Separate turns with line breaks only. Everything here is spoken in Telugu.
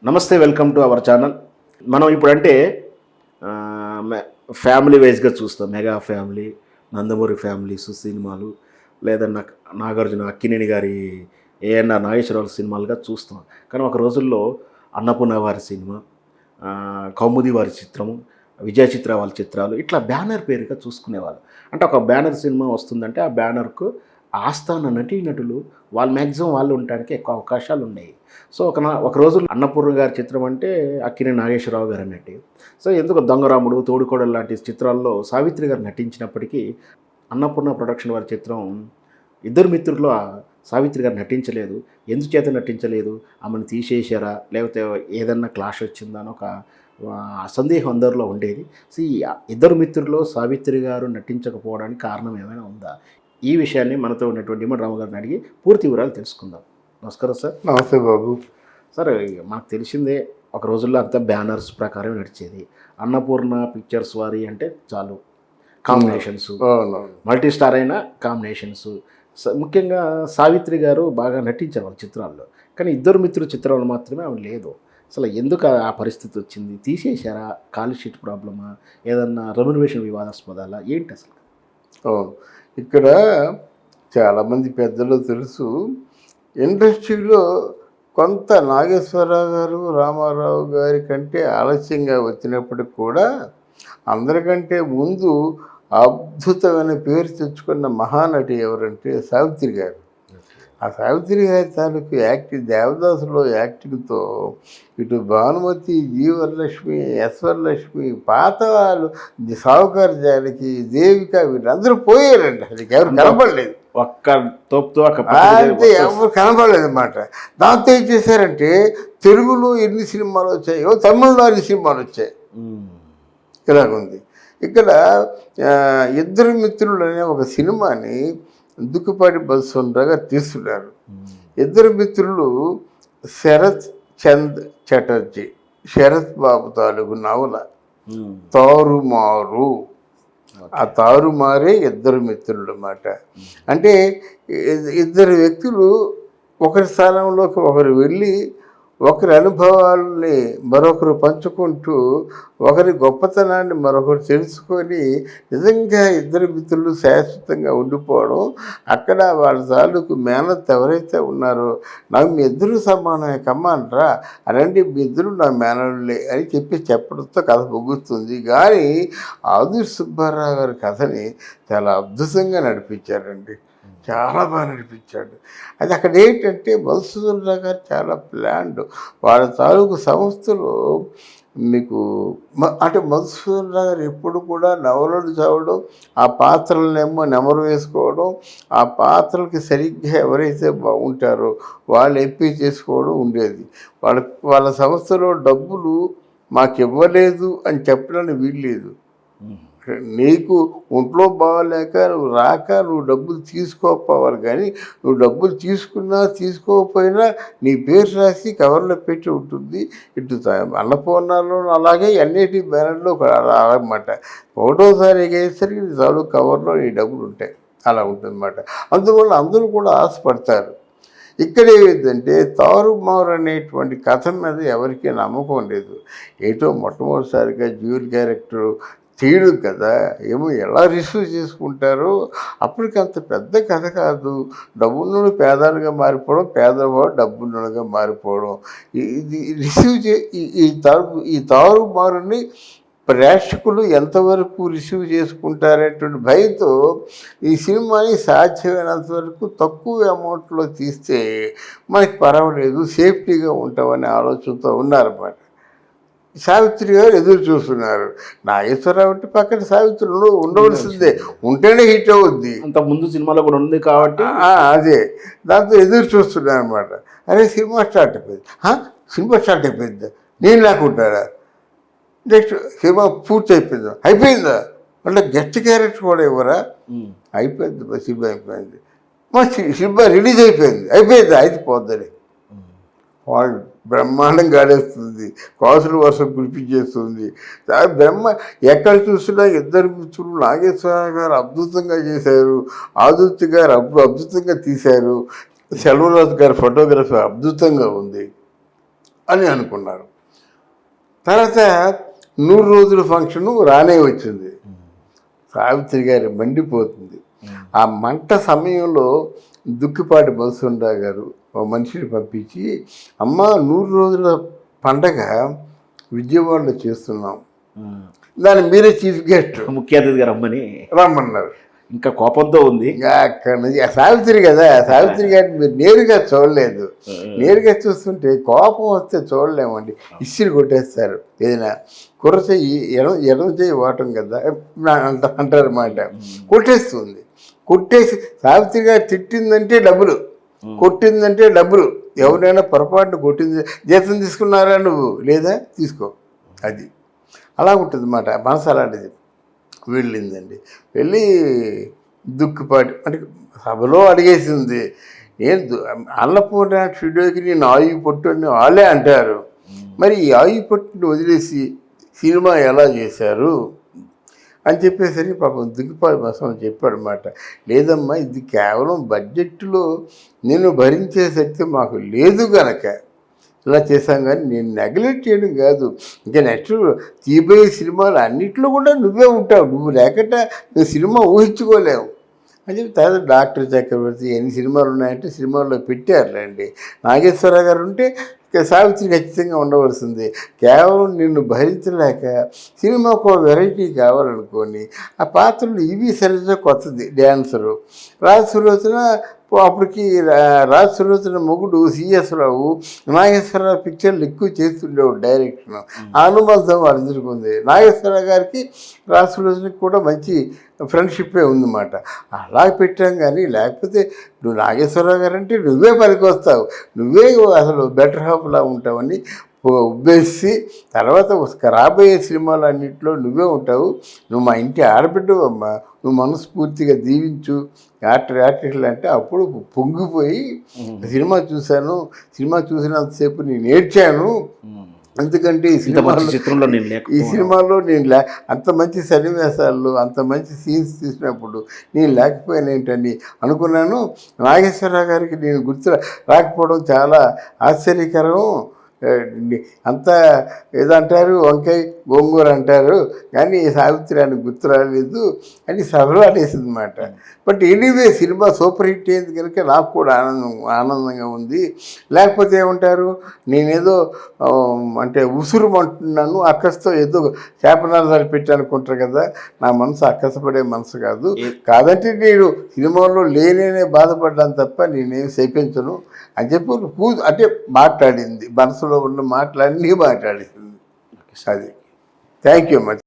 నమస్తే, వెల్కమ్ టు అవర్ ఛానల్. మనం ఇప్పుడంటే ఫ్యామిలీ వైజ్గా చూస్తాం. మెగా ఫ్యామిలీ, నందమూరి ఫ్యామిలీస్ సినిమాలు, లేదా నాగార్జున అక్కినేని గారి ఏఎన్ఆర్ నాగేశ్వరరావు సినిమాలుగా చూస్తాం. కానీ ఒక రోజుల్లో అన్నపూర్ణ వారి సినిమా, కౌముది వారి చిత్రము, విజయ చిత్ర వాళ్ళ చిత్రాలు ఇట్లా బ్యానర్ పేరుగా చూసుకునేవాళ్ళు. అంటే ఒక బ్యానర్ సినిమా వస్తుందంటే ఆ బ్యానర్కు ఆస్థాన నటీనటులు వాళ్ళు మ్యాక్సిమం వాళ్ళు ఉండడానికి ఎక్కువ అవకాశాలు ఉన్నాయి. సో ఒక రోజు అన్నపూర్ణ గారి చిత్రం అంటే అక్కినేని నాగేశ్వరరావు గారు నటి. సో ఎందుకు దొంగరాముడు, తోడుకోడలు లాంటి చిత్రాల్లో సావిత్రి గారు నటించినప్పటికీ అన్నపూర్ణ ప్రొడక్షన్ వారి చిత్రం ఇద్దరు మిత్రుల్లో సావిత్రి గారు నటించలేదు. ఎందుచేత నటించలేదు, ఆమెను తీసేశారా, లేకపోతే ఏదన్నా క్లాష్ వచ్చిందా అని ఒక సందేహం అందరిలో ఉండేది. సో ఈ ఇద్దరు మిత్రుల్లో సావిత్రి గారు నటించకపోవడానికి కారణం ఏమైనా ఉందా? ఈ విషయాన్ని మనతో ఉన్నటువంటి ఇమ్మడి రామ గారిని అడిగి పూర్తి వివరాలు తెలుసుకుందాం. నమస్కారం సార్.
నమస్తే బాబు.
సార్, మనకు తెలిసిందే ఒక రోజుల్లో అంతా బ్యానర్స్ ప్రకారం నడిచేది. అన్నపూర్ణ పిక్చర్స్ వారి అంటే చాలు కాంబినేషన్స్, మల్టీ స్టార్ అయిన కాంబినేషన్స్. ముఖ్యంగా సావిత్రి గారు బాగా నటించారు వాళ్ళ చిత్రాల్లో. కానీ ఇద్దరు మిత్రుల చిత్రాలు మాత్రమే ఆమె లేదు. అసలు ఎందుకు ఆ పరిస్థితి వచ్చింది? తీసేశారా? ఖాళీ షీట్ ప్రాబ్లమా? ఏదన్నా రెమ్యునరేషన్ వివాదాస్పదాలా ఏంటి అసలు?
ఇక్కడ చాలామంది పెద్దలు తెలుసు, ఇండస్ట్రీలో కొంత నాగేశ్వరరావు గారు, రామారావు గారి కంటే ఆలస్యంగా వచ్చినప్పటికి కూడా అందరికంటే ముందు అద్భుతమైన పేరు తెచ్చుకున్న మహానటి ఎవరంటే సావిత్రి గారు. ఆ సావిత్రి గారి తాలూకు యాక్టింగ్, దేవదాసులో యాక్టింగ్తో ఇటు భానుమతి, జీవరలక్ష్మి, యశ్వరలక్ష్మి, పాత వాళ్ళు, సావుకారు జానకి, దేవిక వీళ్ళందరూ పోయారండి. అది ఎవరు కనపడలేదు,
ఒక్క తోపుతో
అంతే ఎవరు కనపడలేదు అన్నమాట. దాంతో ఏం చేశారంటే తెలుగులో ఎన్ని సినిమాలు వచ్చాయో తమిళలో అన్ని సినిమాలు వచ్చాయి. ఇలాగుంది. ఇక్కడ ఇద్దరు మిత్రులు అనే ఒక సినిమాని దుక్కుపాటి బసవరావు గారు తీస్తున్నారు. ఇద్దరు మిత్రులు శరత్ చంద్ చటర్జీ, శరత్ బాబు తాలూకు నవల తారుమారు. ఆ తారుమారే ఇద్దరు మిత్రులు అన్నమాట. అంటే ఇద్దరు వ్యక్తులు ఒకరి స్థానంలోకి ఒకరు వెళ్ళి ఒకరి అనుభవాలని మరొకరు పంచుకుంటూ ఒకరి గొప్పతనాన్ని మరొకరు తెలుసుకొని నిజంగా ఇద్దరు మిత్రులు శాశ్వతంగా ఉండిపోవడం. అక్కడ వాళ్ళ తాలూకు మేనత్ ఎవరైతే ఉన్నారో, నాకు మీ ఇద్దరు సమానమే కమ్మానరా అనండి, మీ ఇద్దరు నా మేనలులే అని చెప్పడంతో కథ ముగుస్తుంది. కానీ ఆదుర్ సుబ్బారావు గారి కథని చాలా అద్భుతంగా నడిపించారండి. చాలా బాగా నడిపించాడు. అది అక్కడ ఏంటంటే మధుసూదనరావు గారు చాలా ప్లాన్డ్. వాళ్ళ తాలూకు సంస్థలు మీకు అంటే మధుసూదనరావు గారు ఎప్పుడు కూడా నవలలు చదవడం, ఆ పాత్రలనేమో నెమరు వేసుకోవడం, ఆ పాత్రలకి సరిగ్గా ఎవరైతే బాగుంటారో వాళ్ళు ఎంపిక చేసుకోవడం ఉండేది. వాళ్ళ సంస్థలో డబ్బులు మాకు ఇవ్వలేదు అని చెప్పడానికి వీల్లేదు. నీకు ఒంట్లో బాగాలేక నువ్వు రాక నువ్వు డబ్బులు తీసుకోపోవాలి, కానీ నువ్వు డబ్బులు తీసుకున్నా తీసుకోకపోయినా నీ పేరు రాసి కవర్లో పెట్టి ఉంటుంది. ఇటు అన్నపూర్ణలో అలాగే అన్నిటి బ్యానర్లో అన్నమాట. ఒకటోసారి ఎగేసరికి నీ తాలూకు కవర్లో నీ డబ్బులు ఉంటాయి. అలా ఉంటుందన్నమాట. అందువల్ల అందరూ కూడా ఆశపడతారు. ఇక్కడ ఏమిటంటే తారుమారు అనేటువంటి కథ మీద ఎవరికీ నమ్మకం లేదు. ఏటో మొట్టమొదటిసారిగా డ్యూయల్ క్యారెక్టర్ తీయడు కదా, ఏమో ఎలా రిసీవ్ చేసుకుంటారో. అప్పటికి అంత పెద్ద కథ కాదు. డబ్బున్నోడు పేదలుగా మారిపోవడం, పేదవాడు డబ్బున్నోడుగా మారిపోవడం, ఇది రిసీవ్ ఈ తారుమారుని ప్రేక్షకులు ఎంతవరకు రిసీవ్ చేసుకుంటారనేటువంటి భయంతో ఈ సినిమాని సాధ్యమైనంత వరకు తక్కువ అమౌంట్లో తీస్తే మనకి పర్వాలేదు, సేఫ్టీగా ఉంటామనే ఆలోచనతో ఉన్నారన్నమాట. సావిత్రి గారు ఎదురు చూస్తున్నారు. నాగేశ్వరరావు అంటే పక్కన సావిత్రి ఉండవలసిందే, ఉంటేనే హిట్ అవుద్ది.
అంత ముందు సినిమాలో కూడా ఉంది కాబట్టి
అదే దాంతో ఎదురు చూస్తున్నారు అనమాట. అరే సినిమా స్టార్ట్ అయిపోయింది, నేను లేకుంటారా, నెక్స్ట్ సినిమా పూర్తి అయిపోయిందా అంటే గెస్ట్ క్యారెక్టర్ కూడా ఇవ్వరా, అయిపోయింది సినిమా అయిపోయింది, మా సినిమా రిలీజ్ అయిపోయిందా అయిపోద్దని వాళ్ళు బ్రహ్మాండం గాడేస్తుంది, కాసులు వర్షం కురిపించేస్తుంది. ఎక్కడ చూసినా ఇద్దరు మిత్రులు నాగేశ్వరరావు గారు అద్భుతంగా చేశారు, ఆదుర్తి గారు అద్భుతంగా తీశారు, సెల్వరాజు గారి ఫోటోగ్రఫీ అద్భుతంగా ఉంది. అని అనుకున్నారు. తర్వాత 100 రోజుల ఫంక్షను రానే వచ్చింది. సావిత్రి గారి మండిపోతుంది. ఆ మంట సమయంలో దుక్కిపాటి మధుసూదనరావు గారు ఒక మనిషిని పంపించి, అమ్మ 100 రోజుల పండగ విజయవాడలో చేస్తున్నాం, దాన్ని మీరే చీఫ్ గెస్ట్
ముఖ్య అతిథిగా
రమ్మన్నారు.
ఇంకా కోపంతో ఉంది.
ఇంకా అక్కడ నుంచి సావిత్రి కదా, సావిత్రి గారిని మీరు నేరుగా చూడలేదు. నేరుగా చూస్తుంటే కోపం వస్తే చూడలేమండి, ఇస్సిరి కొట్టేస్తారు. ఏదైనా కుర్ర చెయ్యి ఎడమ చెయ్యి వాటం కదా అంటారు మాట, కొట్టేస్తుంది. కొట్టేసి సావిత్రి గారు తిట్టిందంటే డబ్బులు, కొట్టిందంటే డబ్బులు. ఎవరైనా పొరపాటును కొట్టింది, జీతం తీసుకున్నారా నువ్వు, లేదా తీసుకో, అది అలా ఉంటుంది అన్నమాట. మనసు అలాంటిది. వెళ్ళిందండి. వెళ్ళి దుక్కిపాటి అంటే సభలో అడిగేసింది, నేను అన్నపూర్ణ స్టూడియోకి నేను ఆయువు పట్టు అని వాళ్ళే అంటారు, మరి ఈ ఆయువు పట్టుని వదిలేసి సినిమా ఎలా చేశారు అని చెప్పేసరికి పాపం దుక్కిపాటి మసం చెప్పాడనమాట. లేదమ్మా, ఇది కేవలం బడ్జెట్లో నేను భరించే శక్తి మాకు లేదు గనక ఇలా చేశాం, కానీ నేను నెగ్లెక్ట్ చేయడం కాదు. ఇంకా నెక్స్ట్ తీయబోయే సినిమాలు అన్నింటిలో కూడా నువ్వే ఉంటావు, నువ్వు లేకుండా నువ్వు సినిమా ఊహించుకోలేవు అని చెప్పి తర్వాత డాక్టర్ చక్రవర్తి ఎన్ని సినిమాలు ఉన్నాయంటే సినిమాల్లో పెట్టారులేండి. నాగేశ్వరరావు గారు ఉంటే సావిత్రి ఖచ్చితంగా ఉండవలసింది. కేవలం నిన్ను భరించలేక సినిమాకు ఒక వెరైటీ కావాలనుకోని ఆ పాత్రలు ఇవి సరిగ్గా కొత్తది డ్యాన్సరు. రాజసులోచన అప్పటికి రాజసులోచన మొగుడు సిఎస్ రావు నాగేశ్వరరావు పిక్చర్లు ఎక్కువ చేస్తుండేవాడు డైరెక్షన్. ఆ అనుబంధం వాళ్ళిద్దరికి ఉంది. నాగేశ్వరరావు గారికి రాజసులోచనకి కూడా మంచి ఫ్రెండ్షిప్పే ఉందన్నమాట. అలా పెట్టాం. కానీ లేకపోతే నువ్వు నాగేశ్వరరావు గారు అంటే నువ్వే పనికి వస్తావు, నువ్వే అసలు బెటర్ హాఫ్లా ఉంటావని ఉబ్బేసి తర్వాత రాబోయే సినిమాలు అన్నింటిలో నువ్వే ఉంటావు, నువ్వు మా ఇంటి ఆడబిడ్డవు అమ్మా, నువ్వు మనస్ఫూర్తిగా దీవించు యాక్టర్లు అంటే అప్పుడు పొంగిపోయి సినిమా చూశాను, సినిమా చూసినంతసేపు నేను ఏడ్చాను. ఎందుకంటే ఈ సినిమాలో నేను అంత మంచి సన్నివేశాల్లో అంత మంచి సీన్స్ తీసినప్పుడు నేను లేకపోయాను ఏంటని అనుకున్నాను. నాగేశ్వరరావు గారికి నేను గుర్తు రాకపోవడం చాలా ఆశ్చర్యకరం. అంతా ఏదంటారు, వంకాయ గోంగూర అంటారు, కానీ సావిత్రి అని గుర్తు రాలేదు అని సభలో అనేసింది అన్నమాట. But anyway cinema super hit అయింది కనుక నాకు కూడా ఆనందంగా ఉంది. లేకపోతే ఏమంటారు, నేనేదో అంటే ఉసురుమంటున్నాను, అక్కస్తో ఏదో శాపనార్థాలు పెట్టి అనుకుంటారు కదా, నా మనసు అక్కసపడే మనసు కాదు. కాదంటే నేను సినిమాలో లేనే బాధపడ్డాను తప్ప నేనేమి శపించను అని చెప్పి అంటే మాట్లాడింది, మనసులో ఉన్న మాటలన్నీ మాట్లాడింది. అది థ్యాంక్ యూ మచ్.